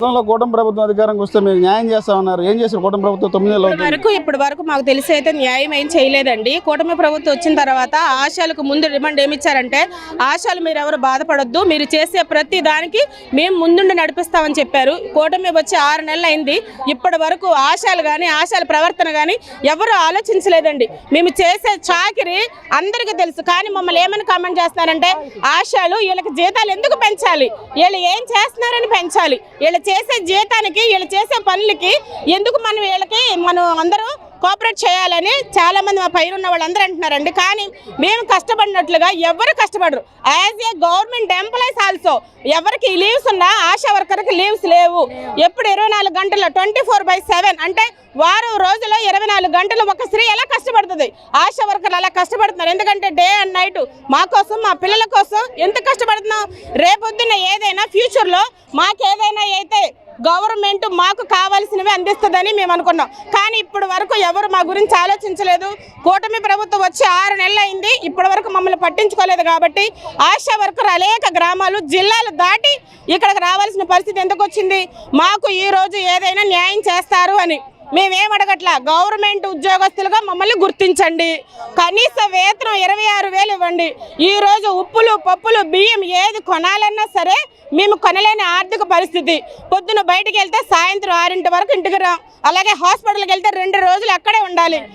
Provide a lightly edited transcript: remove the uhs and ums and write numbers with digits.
కూటమి ప్రభుత్వం అధికారంకి వస్తే మీరు న్యాయం చేస్తా ఉన్నారు. ఏం చేశారు కూటమి ప్రభుత్వం 9 నెలలు? ఇప్పటి వరకు మాకు తెలిసి అయితే న్యాయం ఏం చేయలేదండి. కూటమి ప్రభుత్వం వచ్చిన తర్వాత ఆశాలకు ముందు డిమాండ్ ఏమి ఇచ్చారంటే, ఆశాలు మీరు ఎవరు బాధపడొద్దు, మీరు చేసే ప్రతి దానికి మేము ముందుండి నడిపిస్తామని చెప్పారు. కూటమి వచ్చి 6 నెలలు అయింది. ఇప్పటి వరకు ఆశాలు కానీ ఆశాల ప్రవర్తన కానీ ఎవరు ఆలోచించలేదండి. మేము చేసే చాకిరి అందరికీ తెలుసు. కానీ మమ్మల్ని ఏమని కామెంట్ చేస్తున్నారంటే, ఆశాలు వీళ్ళకి జీతాలు ఎందుకు పెంచాలి, వీళ్ళు ఏం చేస్తున్నారని పెంచాలి, వీళ్ళు చేసే జీతానికి వీళ్ళు చేసే పనులకి ఎందుకు మనం అందరూ కోఆపరేట్ చేయాలని చాలా మంది మా పైన ఉన్న వాళ్ళందరూ అంటున్నారండి. కానీ మేము కష్టపడినట్లుగా ఎవరు కష్టపడరు. As a government employees also ఎవరికి లీవ్స్ ఉన్నా ఆశా వర్కర్కి లీవ్స్ లేవు. ఎప్పుడు 24 గంటలు 24/7 అంటే వారం రోజుల్లో 24 గంటలు ఒక స్త్రీ ఎలా కష్టపడుతుంది? ఆశా వర్కర్లు అలా కష్టపడుతున్నారు. ఎందుకంటే డే అండ్ నైట్ మా కోసం, మా పిల్లల కోసం ఎంత కష్టపడుతున్నాం. రేపొద్దున ఏదైనా ఫ్యూచర్లో మాకేదైనా అయితే గవర్నమెంట్ మాకు కావాల్సినవి అందిస్తుందని మేము అనుకున్నాం. కానీ ఇప్పటి వరకు ఎవరు మా గురించి ఆలోచించలేదు. కూటమి ప్రభుత్వం వచ్చి 6 నెలలు అయింది. ఇప్పటి వరకు మమ్మల్ని పట్టించుకోలేదు. కాబట్టి ఆశా వర్కర్ అనేక గ్రామాలు, జిల్లాలు దాటి ఇక్కడికి రావాల్సిన పరిస్థితి ఎందుకు వచ్చింది? మాకు ఈరోజు ఏదైనా న్యాయం చేస్తారు అని మేమేం అడగట్లా. గవర్నమెంట్ ఉద్యోగస్తులుగా మమ్మల్ని గుర్తించండి. కనీస వేతనం 26,000 ఇవ్వండి. ఈరోజు ఉప్పులు, పప్పులు, బియ్యం ఏది కొనాలన్నా సరే మేము కొనలేని ఆర్థిక పరిస్థితి. పొద్దున బయటికి వెళ్తే సాయంత్రం 6 వరకు ఇంటికి రాం. అలాగే హాస్పిటల్కి వెళ్తే 2 రోజులు అక్కడే ఉండాలి.